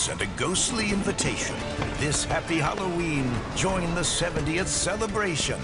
ghosts and a ghostly invitation. This happy Halloween, join the 70th celebration.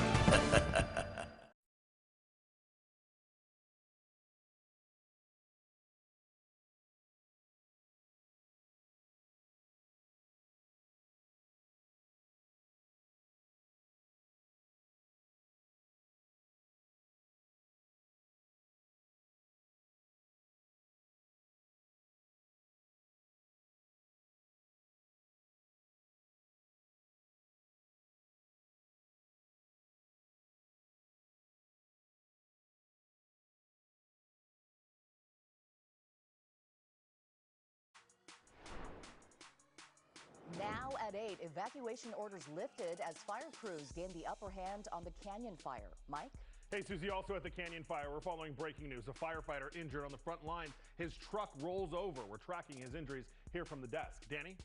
Now at 8, evacuation orders lifted as fire crews gain the upper hand on the Canyon fire. Mike? Hey, Susie, also at the Canyon fire, we're following breaking news. A firefighter injured on the front line. His truck rolls over. We're tracking his injuries here from the desk. Danny?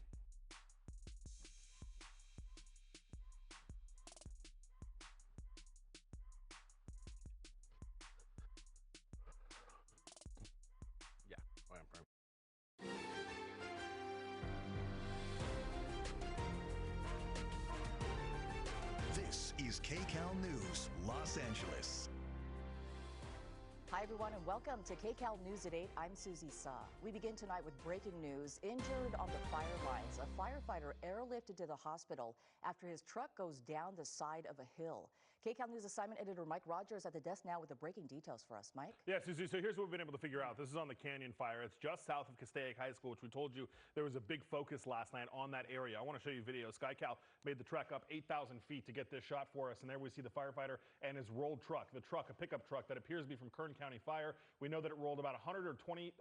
Yeah, I am. This is Kcal News, Los Angeles. Hi, everyone, and welcome to Kcal News at 8. I'm Susie Sa. We begin tonight with breaking news. Injured on the fire lines, a firefighter airlifted to the hospital after his truck goes down the side of a hill. Kcal News assignment editor Mike Rogers at the desk now with the breaking details for us. Mike? Yeah, Susie, so here's what we've been able to figure out. This is on the Canyon fire. It's just south of Kcal High School, which we told you there was a big focus last night on that area. I want to show you video. Kcal made the trek up 8,000 feet to get this shot for us, and there we see the firefighter and his rolled truck. The truck, a pickup truck that appears to be from Kern County Fire. We know that it rolled about 120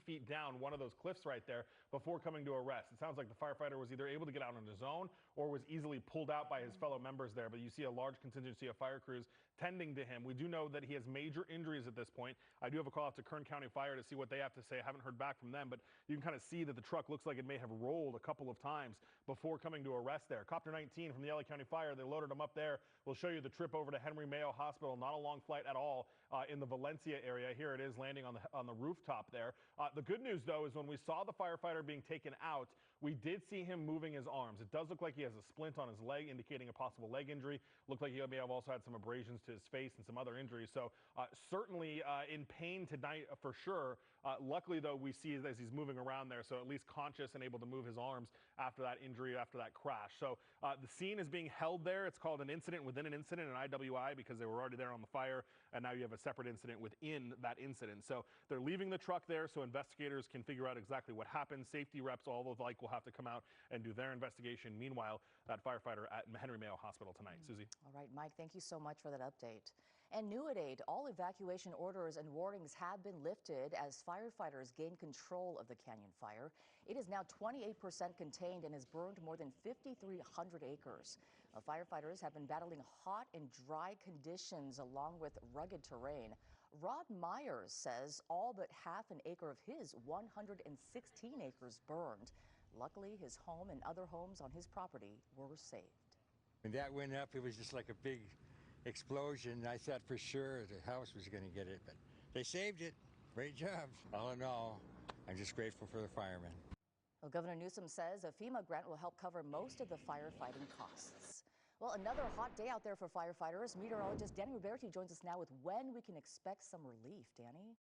feet down one of those cliffs right there before coming to a rest. It sounds like the firefighter was either able to get out on his own or was easily pulled out by his fellow members there. But you see a large contingency of fire crews tending to him. We do know that he has major injuries at this point. I do have a call out to Kern County Fire to see what they have to say. I haven't heard back from them, but you can kind of see that the truck looks like it may have rolled a couple of times before coming to a rest there. Copter 19 from the LA County Fire, they loaded him up there. We'll show you the trip over to Henry Mayo Hospital. Not a long flight at all in the Valencia area. Here it is landing on the rooftop there. The good news, though, is when we saw the firefighter being taken out, we did see him moving his arms. It does look like he has a splint on his leg, indicating a possible leg injury. Looked like he may have also had some abrasions to his face and some other injuries. So certainly in pain tonight for sure. Luckily, though, we see as he's moving around there, so at least conscious and able to move his arms after that injury, after that crash. So the scene is being held there. It's called an incident within an incident, an IWI, because they were already there on the fire, and now you have a separate incident within that incident. So they're leaving the truck there so investigators can figure out exactly what happened. Safety reps, all the like, will have to come out and do their investigation. Meanwhile, that firefighter at Henry Mayo Hospital tonight. Susie? All right, Mike, thank you so much for that update. And new at 8, all evacuation orders and warnings have been lifted as firefighters gain control of the Canyon fire. It is now 28% contained and has burned more than 5,300 acres. Firefighters have been battling hot and dry conditions along with rugged terrain. Rod Myers says all but half an acre of his 116 acres burned. Luckily, his home and other homes on his property were saved. When that went up, it was just like a big explosion. I thought for sure the house was going to get it, but they saved it. Great job. All in all, I'm just grateful for the firemen. Well, Governor Newsom says a FEMA grant will help cover most of the firefighting costs. Well, another hot day out there for firefighters. Meteorologist Danny Roberti joins us now with when we can expect some relief. Danny?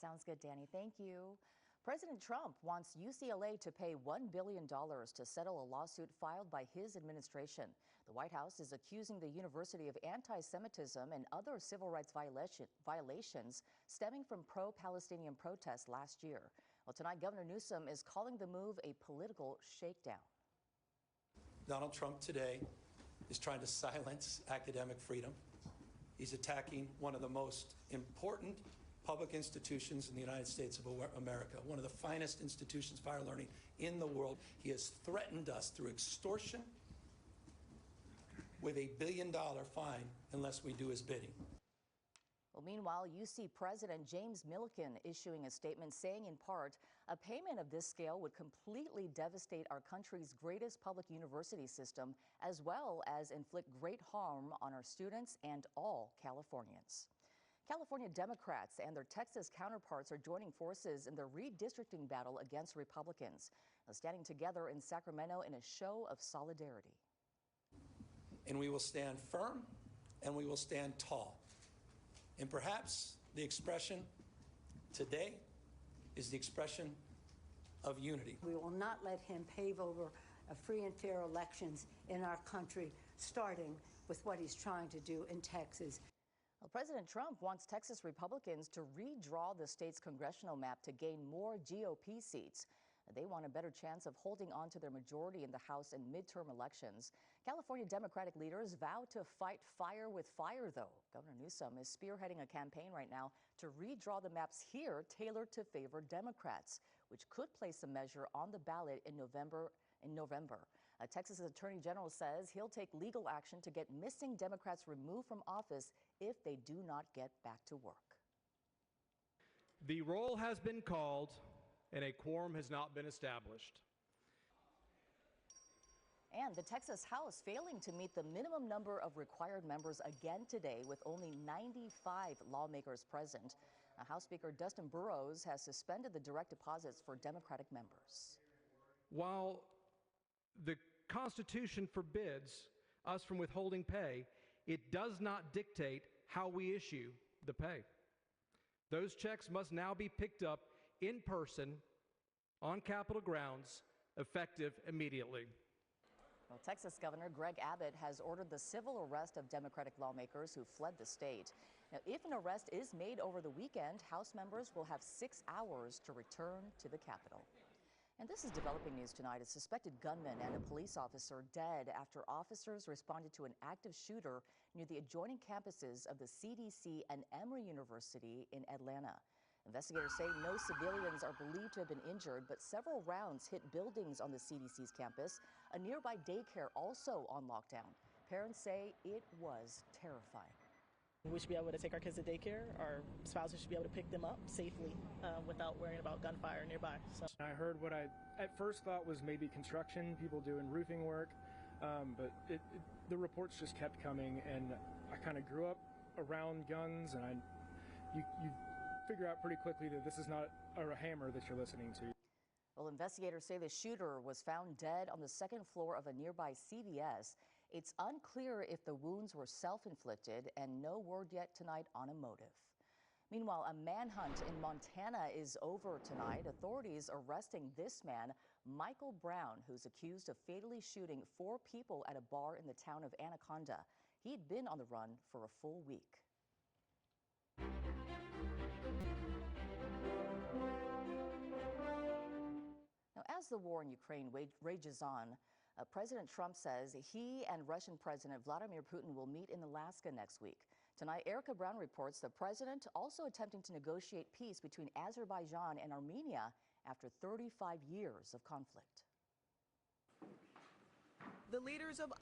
Sounds good, Danny. Thank you. President Trump wants UCLA to pay $1 billion to settle a lawsuit filed by his administration. The White House is accusing the university of anti-Semitism and other civil rights violations stemming from pro-Palestinian protests last year. Well, tonight, Governor Newsom is calling the move a political shakedown. Donald Trump today is trying to silence academic freedom. He's attacking one of the most important public institutions in the United States of America, one of the finest institutions of higher learning in the world. He has threatened us through extortion with a $1 billion fine unless we do his bidding. Well, meanwhile, UC President James Milliken issuing a statement saying in part, a payment of this scale would completely devastate our country's greatest public university system, as well as inflict great harm on our students and all Californians. California Democrats and their Texas counterparts are joining forces in the redistricting battle against Republicans, standing together in Sacramento in a show of solidarity. And we will stand firm and we will stand tall. And perhaps the expression today is the expression of unity. We will not let him pave over free and fair elections in our country, starting with what he's trying to do in Texas. Well, President Trump wants Texas Republicans to redraw the state's congressional map to gain more GOP seats. They want a better chance of holding on to their majority in the House in midterm elections. California Democratic leaders vow to fight fire with fire, though. Governor Newsom is spearheading a campaign right now to redraw the maps here tailored to favor Democrats, which could place a measure on the ballot in November. Texas Attorney General says he'll take legal action to get missing Democrats removed from office if they do not get back to work. The roll has been called and a quorum has not been established. And the Texas House failing to meet the minimum number of required members again today with only 95 lawmakers present. House Speaker Dustin Burrows has suspended the direct deposits for Democratic members. While the Constitution forbids us from withholding pay, it does not dictate how we issue the pay. Those checks must now be picked up in person on Capitol grounds, effective immediately. Well, Texas Governor Greg Abbott has ordered the civil arrest of Democratic lawmakers who fled the state. Now, if an arrest is made over the weekend, House members will have 6 hours to return to the Capitol. And this is developing news tonight. A suspected gunman and a police officer dead after officers responded to an active shooter near the adjoining campuses of the CDC and Emory University in Atlanta. Investigators say no civilians are believed to have been injured, but several rounds hit buildings on the CDC's campus. A nearby daycare also on lockdown. Parents say it was terrifying. We should be able to take our kids to daycare. Our spouses should be able to pick them up safely without worrying about gunfire nearby. So I heard what I at first thought was maybe construction, people doing roofing work, but the reports just kept coming, and I kind of grew up around guns, and you figure out pretty quickly that this is not a hammer that you're listening to. Well, investigators say the shooter was found dead on the second floor of a nearby CVS. It's unclear if the wounds were self-inflicted, and no word yet tonight on a motive. Meanwhile, a manhunt in Montana is over tonight. Authorities arresting this man, Michael Brown, who's accused of fatally shooting 4 people at a bar in the town of Anaconda. He'd been on the run for a full week. Now, as the war in Ukraine rages on, President Trump says he and Russian President Vladimir Putin will meet in Alaska next week. Tonight, Erica Brown reports the president also attempting to negotiate peace between Azerbaijan and Armenia after 35 years of conflict. The leaders of